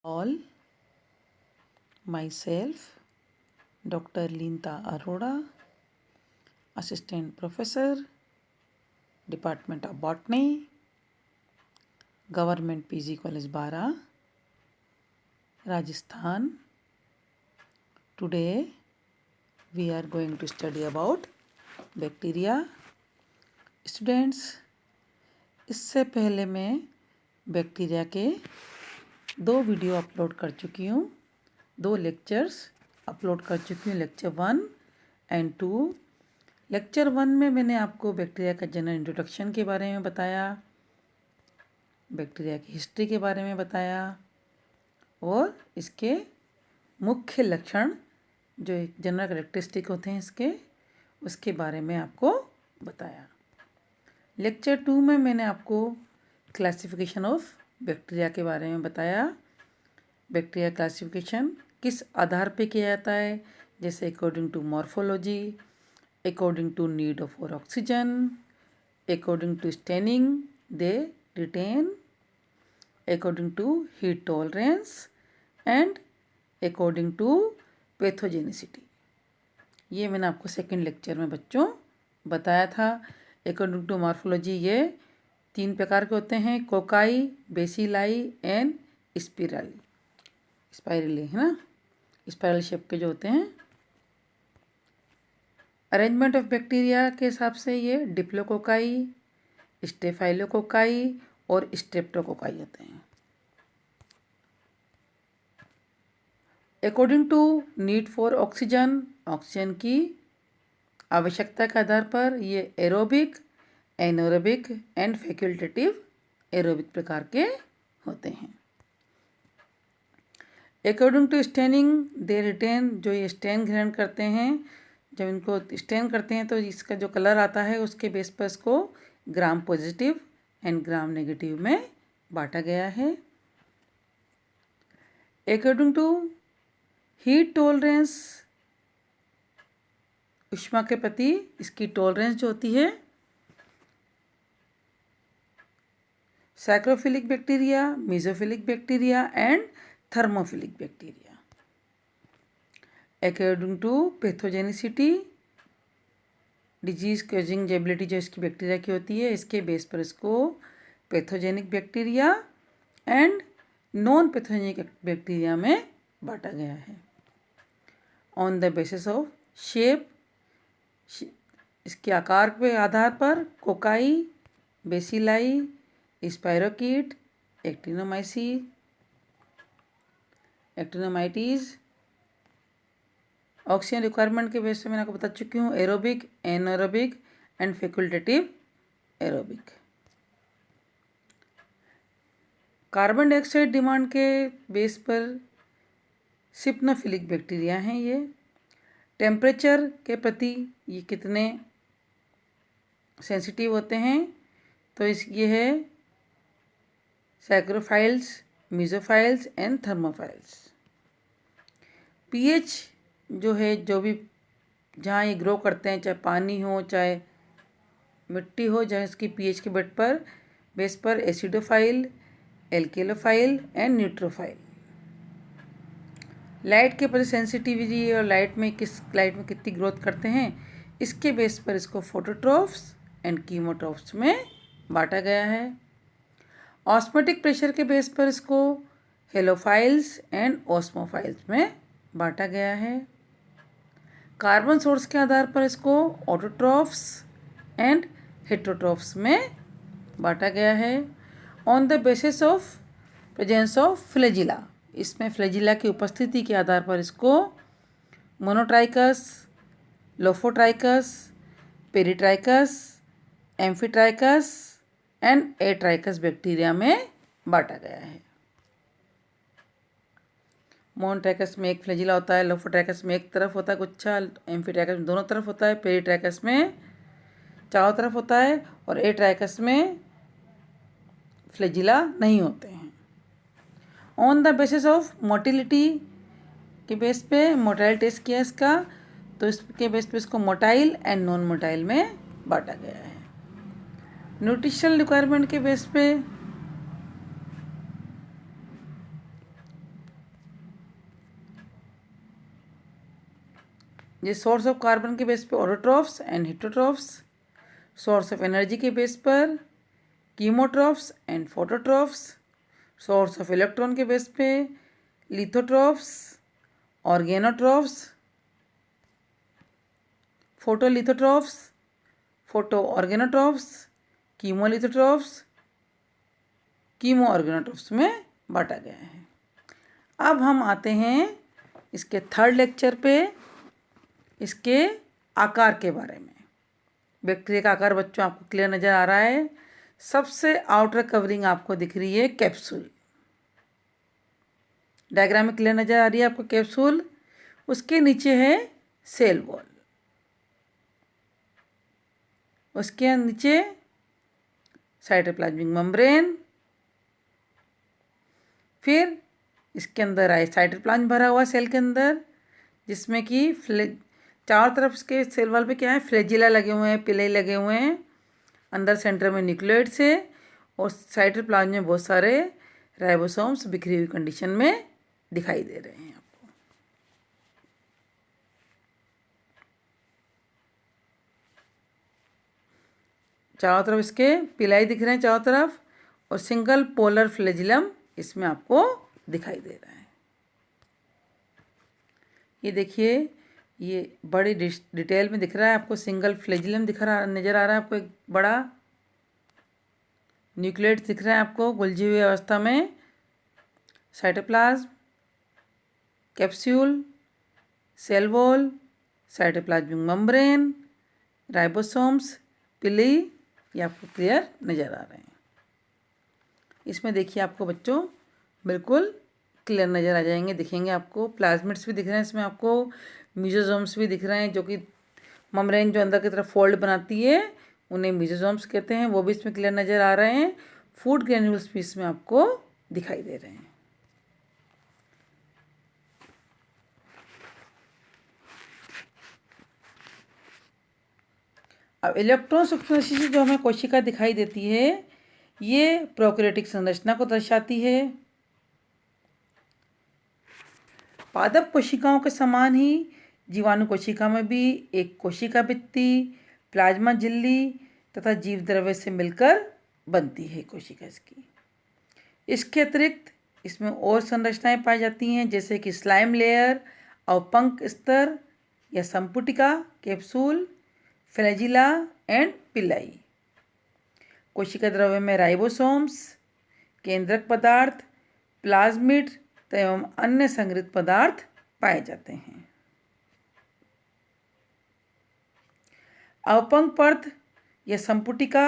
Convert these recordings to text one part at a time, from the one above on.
All, myself, Dr. Linta Arora, Assistant Professor, Department of Botany, Government PG College Bara, Rajasthan. Today we are going to study about bacteria. Students, इससे पहले मैं bacteria के 2 video upload कर चुकी हूँ, 2 lectures upload कर चुकी हूँ, लेक्चर 1 एंड 2। लेक्चर 1 में मैंने आपको बैक्टीरिया का जनरल इंट्रोडक्शन के बारे में बताया, बैक्टीरिया की हिस्ट्री के बारे में बताया और इसके मुख्य लक्षण जो जनरल कैरेक्टरिस्टिक होते हैं उसके बारे में आपको बताया। लेक्चर 2 में मैंने आपको क्लासिफिकेशन ऑफ बैक्टीरिया के बारे में बताया। बैक्टीरिया क्लासिफिकेशन किस आधार पे किया जाता है, जैसे according to morphology, according to need for oxygen, according to staining they retain, according to heat tolerance and according to pathogenicity. ये मैंने आपको सेकंड लेक्चर में बच्चों बताया था। अकॉर्डिंग टू मॉर्फोलॉजी ये 3 प्रकार के होते हैं, कोकाई, बेसिलाई एंड स्पाइरली, है ना, स्पाइरल शेप के जो होते हैं। अरेंजमेंट ऑफ बैक्टीरिया के हिसाब से ये डिप्लोकोकाई, स्टेफाइलोकोकाई और स्ट्रेप्टोकोकाई होते हैं। According to need for oxygen, oxygen की आवश्यकता के आधार पर ये aerobic, anaerobic and facultative aerobic प्रकार के होते हैं। According to staining they retain, जो ये स्टेन ग्रहण करते हैं, जब इनको स्टेन करते हैं तो इसका जो कलर आता है उसके बेस पर इसको gram positive and gram negative में बांटा गया है। अकॉर्डिंग टू हीट टॉलरेंस, ऊष्मा के प्रति इसकी टॉलरेंस जो होती है, psychrophilic bacteria, mesophilic bacteria and thermophilic bacteria. According to pathogenicity, disease causing ability जो इसकी बैक्टीरिया की होती है, इसके बेस पर इसको pathogenic bacteria and non pathogenic bacteria में बांटा गया है। On the basis of shape, इसके आकार के आधार पर cocci, bacilli, spirochaete, एक्टिनोमाइटीज। Oxygen requirement के बेस पे मैंने आपको बता चुकी हूँ, aerobic, anaerobic and facultative aerobic. Carbon dioxide demand के बेस पर सिप्नोफिलिक बैक्टीरिया हैं ये। टेम्परेचर के प्रति ये कितने सेंसिटिव होते हैं, तो ये है सैक्रोफाइल्स, मीजोफाइल्स एंड थर्मोफाइल्स। पीएच जो है, जो भी जहाँ ये ग्रो करते हैं, चाहे पानी हो चाहे मिट्टी हो, जहाँ इसकी पीएच के बेस पर एसिडोफाइल, एल्केलोफाइल एंड न्यूट्रोफाइल। लाइट के प्रति सेंसिटिविटी और लाइट में कितनी ग्रोथ करते हैं, इसके बेस पर इसको फोटोट्रोफ्स एंड कीमोट्रोफ्स में बांटा गया है। ऑस्मोटिक प्रेशर के बेस पर इसको हेलोफाइल्स एंड ऑस्मोफाइल्स में बांटा गया है। कार्बन सोर्स के आधार पर इसको ऑटोट्रोफ्स एंड हेटेरोट्रोफ्स में बांटा गया है। On the basis of presence of flagella, इसमें फ्लैजिला की उपस्थिति के आधार पर इसको monotrichous, lophotrichous, peritrichous, amphitrichous and atrichous bacteria में बांटा गया है। मोनोट्राइकस में एक फ्लैजिला होता है, लोफोट्राइकस में एक तरफ होता है गुच्छा, एम्फीट्राइकस में दोनों तरफ होता है, पेरिट्राइकस में चारों तरफ होता है और एट्राइकस में फ्लैजिला नहीं होते हैं। On the basis of motility के बेस पे मोटाइल टेस्ट किया इसका, तो इसके बेस पे इसको मोटाइल एंड नॉन मोटाइल में बांटा गया है। न्यूट्रिशनल रिक्वायरमेंट के बेस पे ये सोर्स ऑफ कार्बन के बेस पे autotrophs and heterotrophs, source of energy के बेस पर कीमोट्रॉफ्स एंड फोटोट्रॉफ्स, सोर्स ऑफ इलेक्ट्रॉन के बेस पे लिथोट्रॉफ्स, ऑर्गेनोट्रॉफ्स, फोटोलिथोट्रॉफ्स, फोटो ऑर्गेनोट्रॉफ्स, कीमोलिथोट्रॉफ्स, कीमो ऑर्गेनोट्रॉफ्स में बांटा गया है। अब हम आते हैं इसके थर्ड लेक्चर पे, इसके आकार के बारे में। बैक्टीरिया का आकार बच्चों आपको क्लियर नज़र आ रहा है। सबसे आउटर कवरिंग आपको दिख रही है कैप्सूल, डायग्राम में क्लियर नज़र आ रही है आपको कैप्सूल। उसके नीचे है सेल वॉल, उसके नीचे साइटोप्लाज्मिक मेम्ब्रेन, फिर इसके अंदर आए साइटोप्लाज्म भरा हुआ सेल के अंदर, जिसमें कि चारों तरफ इसके सेल वॉल पे क्या है, फ्लैजिला लगे हुए हैं, पिलाई लगे हुए हैं। अंदर सेंटर में न्यूक्लियोइड्स है और साइटोप्लाज्म में बहुत सारे राइबोसोम्स बिखरी हुई कंडीशन में दिखाई दे रहे हैं आपको। चारों तरफ इसके पिलाई दिख रहे हैं चारों तरफ, और सिंगल पोलर फ्लैजिलम इसमें आपको दिखाई दे रहा है। ये देखिए, ये बड़ी डिटेल में दिख रहा है आपको, सिंगल फ्लैजिलम दिख रहा नज़र आ रहा है आपको, एक बड़ा न्यूक्लियोइड्स दिख रहा है आपको उलझी हुई अवस्था में, cytoplasm, capsule, cell wall, cytoplasmic membrane, ribosomes, pili, ये आपको क्लियर नज़र आ रहे हैं। इसमें देखिए आपको बच्चों बिल्कुल क्लियर नज़र आ जाएंगे, दिखेंगे आपको। प्लाज्मिड्स भी दिख रहे हैं इसमें आपको, मीजोसोम्स भी दिख रहे हैं, जो कि मेम्ब्रेन जो अंदर की तरफ फोल्ड बनाती है उन्हें मीजोसोम्स कहते हैं, वो भी इसमें क्लियर नज़र आ रहे हैं। फूड ग्रेन्यूल्स भी इसमें आपको दिखाई दे रहे हैं। अब इलेक्ट्रॉन सूक्ष्मदर्शी से जो हमें कोशिका दिखाई देती है, ये प्रोकैरियोटिक संरचना को दर्शाती है। पादप कोशिकाओं के समान ही जीवाणु कोशिका में भी एक कोशिका भित्ति, प्लाज्मा झिल्ली तथा जीव द्रव्य से मिलकर बनती है कोशिका इसकी। इसके अतिरिक्त इसमें और संरचनाएं पाई जाती हैं, जैसे कि स्लाइम लेयर, अवपंक स्तर या संपुटिका, कैप्सूल, फ्लैजिला एंड पिलाई। कोशिका द्रव्य में राइबोसोम्स, केंद्रक पदार्थ, प्लाज्मिड एवं अन्य संगृहीत पदार्थ पाए जाते हैं। अवपंक परत या संपुटिका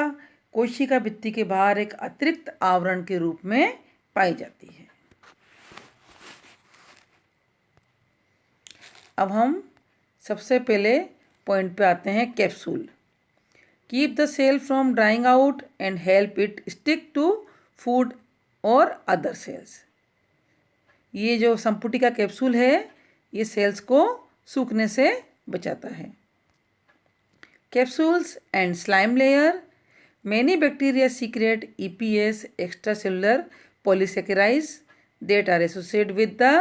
कोशिका भित्ति के बाहर एक अतिरिक्त आवरण के रूप में पाई जाती है। अब हम सबसे पहले पॉइंट पे आते हैं, capsule. Keep the cell from drying out and help it stick to food और अदर सेल्स। ये जो संपुटिका कैप्सूल है, ये सेल्स को सूखने से बचाता है। Capsules and slime layer, many bacteria secret EPS, extracellular polysaccharides that are associated with the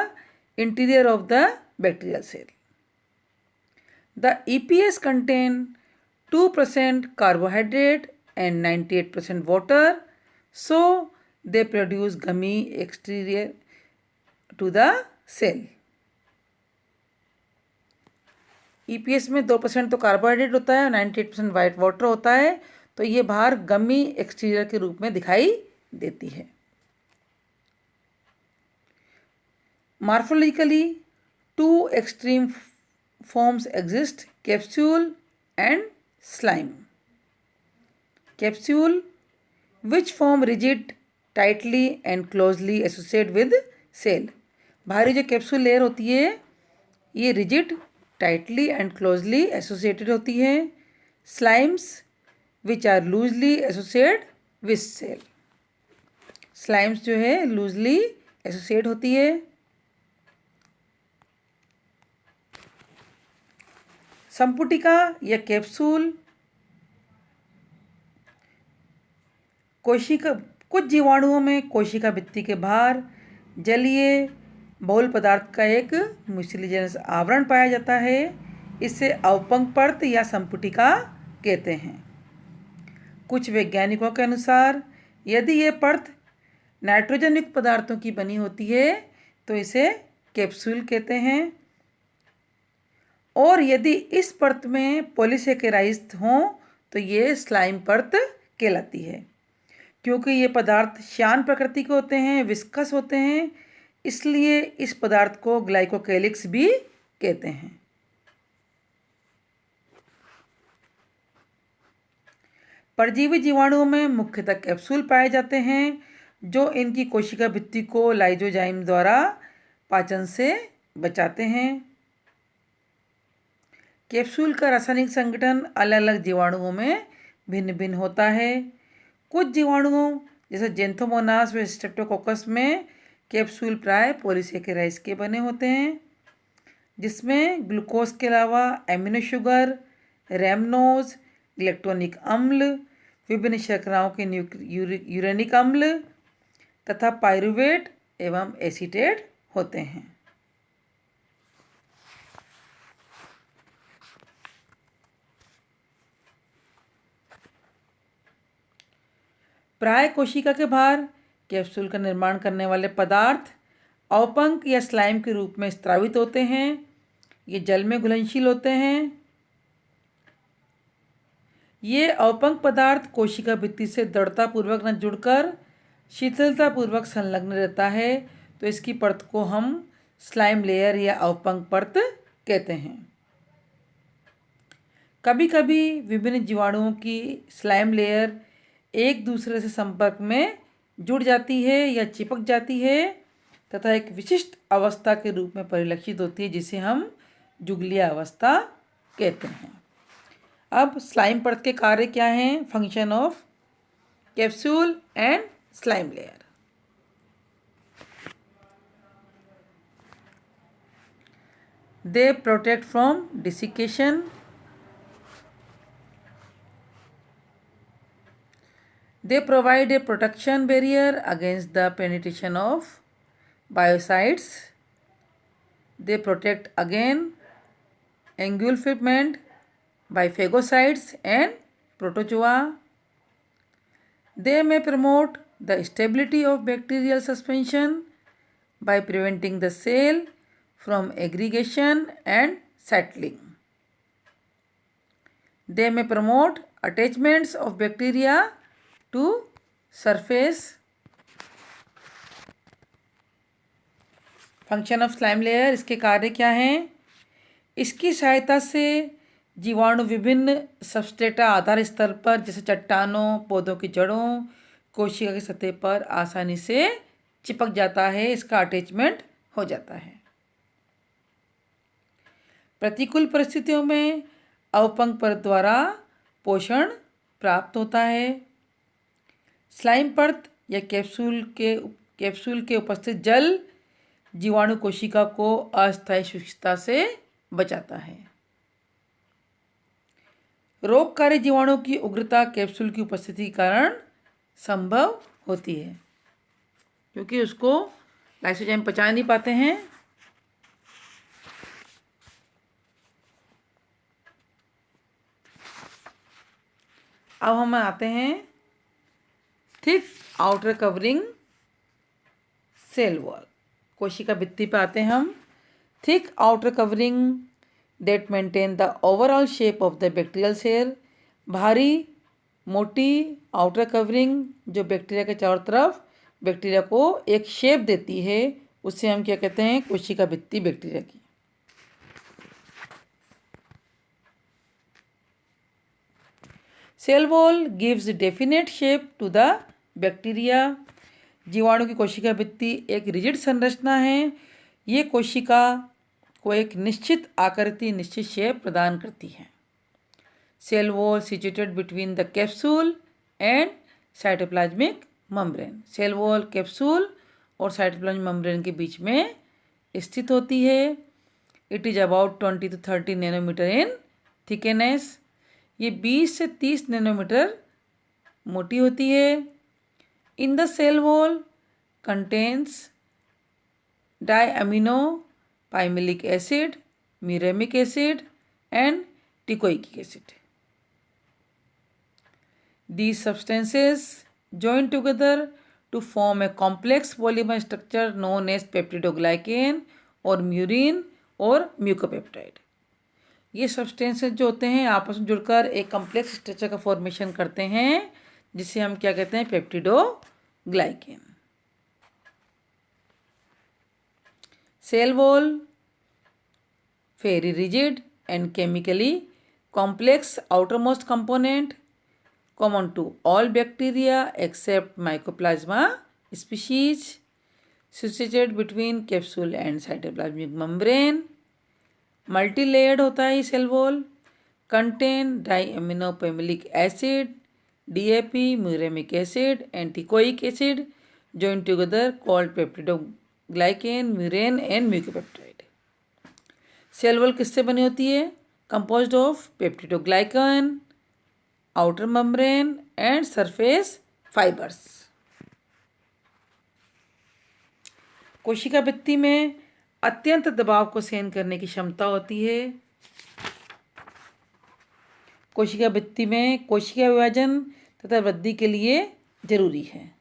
interior of the bacterial cell. The EPS contain 2% carbohydrate and 98% water, so they produce gummy exterior to the cell. EPS में 2% तो carbohydrate होता है और 98% white water होता है, तो ये बाहर गमी एक्सटीरियर के रूप में दिखाई देती है। Morphologically 2 extreme forms exist, capsule and slime. Capsule which form rigid, tightly and closely associate with cell. बाहरी जो कैप्सूल लेयर होती है ये rigid, tightly and closely associated होती है। Slimes which are loosely associate with cell. Slimes जो है loosely associate होती है। संपुटिका या कैप्सूल कोशिका, कुछ जीवाणुओं में कोशिका भित्ति के बाहर जलीय बहुल पदार्थ का एक म्यूसिलीजेनस आवरण पाया जाता है। इसे अवपंक परत या संपुटिका कहते हैं। कुछ वैज्ञानिकों के अनुसार यदि ये परत नाइट्रोजन युक्त पदार्थों की बनी होती है तो इसे कैप्सूल कहते हैं, और यदि इस परत में पॉलीसेकेराइड्स हों तो ये स्लाइम परत कहलाती है। क्योंकि ये पदार्थ श्यान प्रकृति के होते हैं, विस्कस होते हैं, इसलिए इस पदार्थ को ग्लाइकोकैलिक्स भी कहते हैं। परजीवी जीवाणुओं में मुख्यतः कैप्सूल पाए जाते हैं जो इनकी कोशिका भित्ति को लाइसोजाइम द्वारा पाचन से बचाते हैं। कैप्सूल का रासायनिक संगठन अलग अलग जीवाणुओं में भिन्न भिन्न होता है। कुछ जीवाणुओं जैसे जेंथोमोनास व स्ट्रेप्टोकोकस में कैप्सूल प्राय पॉलीसेकेराइड्स के बने होते हैं, जिसमें ग्लूकोज के अलावा एमिनो शुगर, रैमनोज, ग्लैक्टोनिक अम्ल, विभिन्न शर्कराओं के यूरेनिक अम्ल तथा पाइरुवेट एवं एसीटेट होते हैं। प्राय कोशिका के बाहर कैप्सूल का निर्माण करने वाले पदार्थ अवपंक या स्लाइम के रूप में स्रावित होते हैं। ये जल में घुलनशील होते हैं। ये अवपंक पदार्थ कोशिका भित्ति से दृढ़तापूर्वक न जुड़कर शीतलतापूर्वक संलग्न रहता है, तो इसकी परत को हम स्लाइम लेयर या अवपंक परत कहते हैं। कभी कभी विभिन्न जीवाणुओं की स्लाइम लेयर एक दूसरे से संपर्क में जुड़ जाती है या चिपक जाती है तथा एक विशिष्ट अवस्था के रूप में परिलक्षित होती है, जिसे हम जुगलीय अवस्था कहते हैं। अब स्लाइम परत के कार्य क्या हैं? Function of capsule and slime layer. They protect from desiccation, they provide a protection barrier against the penetration of biocides. They protect again engulfment by phagocytes and protozoa. They may promote the stability of bacterial suspension by preventing the cell from aggregation and settling. They may promote attachments of bacteria to surface. Function of slime layer, इसके कार्य क्या हैं? इसकी सहायता से जीवाणु विभिन्न सबस्ट्रेटा आधार स्तर पर जैसे चट्टानों, पौधों की जड़ों, कोशिका की सतह पर आसानी से चिपक जाता है, इसका अटैचमेंट हो जाता है। प्रतिकूल परिस्थितियों में अवपंक परत द्वारा पोषण प्राप्त होता है। स्लाइम परत या कैप्सूल के उपस्थित जल जीवाणु कोशिका को अस्थायी शुष्कता से बचाता है। रोगकारी जीवाणु की उग्रता कैप्सूल की उपस्थिति के कारण संभव होती है, क्योंकि उसको लाइसोजाइम पचा नहीं पाते हैं। अब हम आते हैं thick outer covering cell wall. कोशिका भित्ति पर आते हैं हम। Thick outer covering that maintain the overall shape of the bacterial cell. भारी मोटी आउटर कवरिंग जो बैक्टीरिया के चारों तरफ बैक्टीरिया को एक शेप देती है, उसे हम क्या कहते हैं? कोशिका भित्ति बैक्टीरिया की। Cell wall gives definite shape to the bacteria. जीवाणु की कोशिका भित्ति एक रिजिड संरचना है। ये कोशिका को एक निश्चित आकृति, निश्चित शेप प्रदान करती है। Cell wall situated between the capsule and cytoplasmic membrane. Cell wall capsule और साइटोप्लाज्मिक मेम्ब्रेन के बीच में स्थित होती है। It is about 20 to 30 nanometre in thickness. ये 20 से 30 नैनोमीटर मोटी होती है। In the cell wall contains diaminopimelic acid, muramic acid, and teichoic acid. These substances join together to form a complex polymer structure known as peptidoglycan और murine और mucopeptide. ये substances जो होते हैं आपस में जुड़कर एक कॉम्प्लेक्स स्ट्रक्चर का फॉर्मेशन करते हैं जिसे हम क्या कहते हैं, peptidoglycan. Cell wall very rigid and chemically complex outermost component common to all bacteria except Mycoplasma species, situated between capsule and cytoplasmic membrane. Multilayered होता है ये cell wall. Contain diaminopimelic acid, DAP, muramic acid and teichoic acid joined together called peptidoglycan, murein and mucopeptide. Cell wall किससे बनी होती है? Composed of peptidoglycan, outer membrane and surface fibres. कोशिका भित्ति में अत्यंत दबाव को सहन करने की क्षमता होती है. कोशिका भित्ति में कोशिका विभाजन तथा वृद्धि के लिए जरूरी है.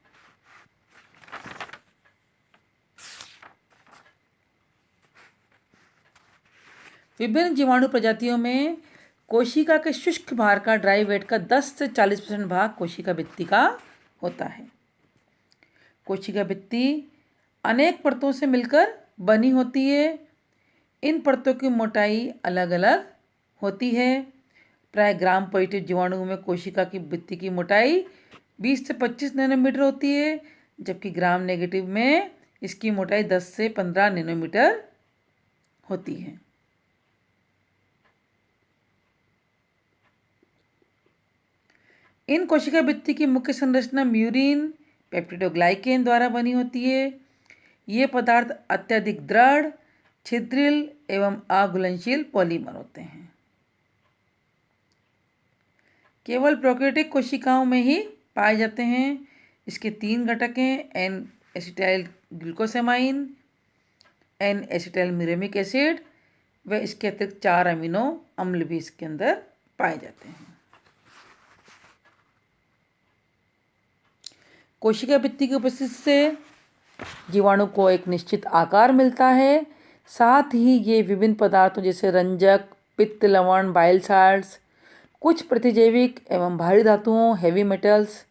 विभिन्न जीवाणु प्रजातियों में कोशिका के शुष्क भार का ड्राई वेट का 10 से 40% भाग कोशिका भित्ति का होता है. कोशिका भित्ति अनेक परतों से मिलकर बनी होती है. इन परतों की मोटाई अलग अलग होती है. प्राय ग्राम पॉजिटिव जीवाणुओं में कोशिका की भित्ति की मोटाई 20 से 25 नैनोमीटर होती है, जबकि ग्राम नेगेटिव में इसकी मोटाई 10 से 15 नैनोमीटर होती है. इन कोशिका भित्ति की मुख्य संरचना म्यूरिन, पेप्टिडोग्लाइकेन द्वारा बनी होती है. ये पदार्थ अत्यधिक दृढ़, छिद्रिल एवं अघुलनशील पॉलीमर होते हैं. केवल प्रोकैरियोटिक कोशिकाओं में ही पाए जाते हैं. इसके 3 घटक हैं, N acetyl glucosamine, N acetyl muramic acid व इसके अतिरिक्त 4 अमीनो अम्ल भी इसके अंदर पाए जाते हैं. कोशिका भित्ति की उपस्थिति से जीवाणु को एक निश्चित आकार मिलता है. साथ ही ये विभिन्न पदार्थों जैसे रंजक, पित्त, लवण, बाइल साल्ट्स, कुछ प्रतिजैविक एवं भारी धातुओं, हैवी मेटल्स,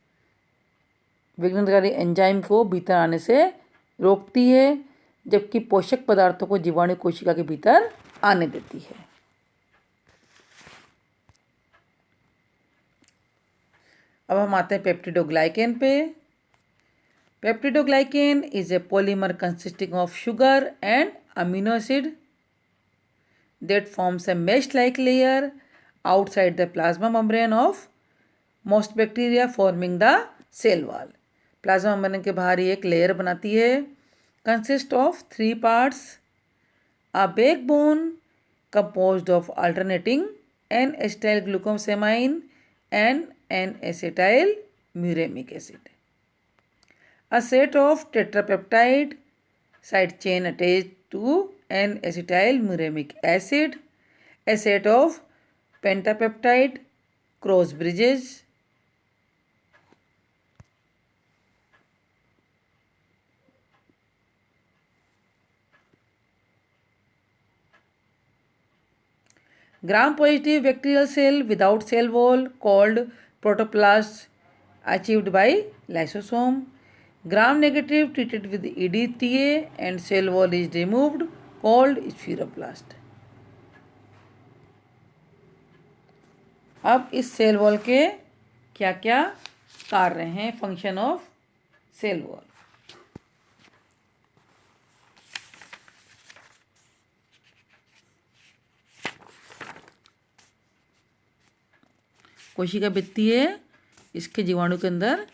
विघटनकारी एंजाइम को भीतर आने से रोकती है, जबकि पोषक पदार्थों को जीवाणु कोशिका के भीतर आने देती है. अब हम आते हैं पेप्टिडोग्लाइकेन पे. Peptidoglycan is a polymer consisting of sugar and amino acid that forms a mesh-like layer outside the plasma membrane of most bacteria, forming the cell wall. Plasma membrane के बाहर एक लेयर बनाती है. Consist of 3 parts: a backbone composed of alternating N-acetyl glucosamine and N-acetyl muramic acid, a set of tetrapeptide side chain attached to N-acetyl muramic acid, a set of pentapeptide cross bridges, gram-positive bacterial cell without cell wall called protoplast achieved by lysosome. Gram-negative treated with EDTA and cell wall is removed called spheroblast. अब इस cell wall के क्या क्या कार्य हैं, function of cell wall. कोशिका भित्ति है, इसके जीवाणु के अंदर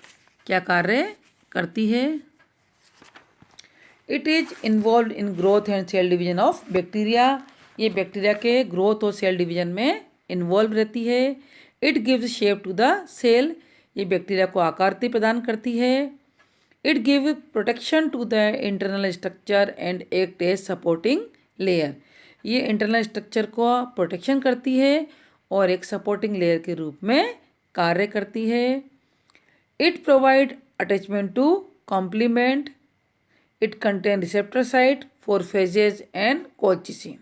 क्या कार्य करती है. It is involve in growth and cell division of bacteria. ये बैक्टीरिया के ग्रोथ और सेल डिवीजन में इन्वॉल्व रहती है. It gives shape to the cell. ये बैक्टीरिया को आकृति प्रदान करती है. It give protection to the internal structure and act as supporting layer. ये इंटरनल स्ट्रक्चर को प्रोटेक्शन करती है और एक सपोर्टिंग लेयर के रूप में कार्य करती है। It provide attachment to complement. It contain receptor site for phages and colchicine.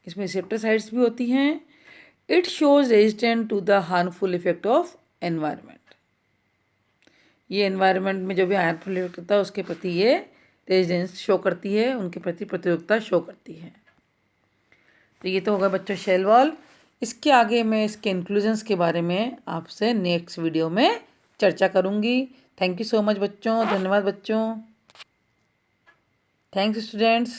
इसमें रिसेप्टर साइट्स भी होती हैं। It shows resistant to the harmful effect of environment. ये एनवायरनमेंट में जो भी हार्मफुल इफेक्ट होता है उसके प्रति ये रेजिस्टेंस शो करती है, उनके प्रति प्रतिरोधकता शो करती है। तो ये तो होगा बच्चों शेल वॉल। इसके आगे मैं इसके इंक्लूजन्स के बारे में आपसे नेक्स्ट वीडियो में चर्चा करूँगी। थैंक यू सो मच बच्चों, धन्यवाद बच्चों। Thanks students.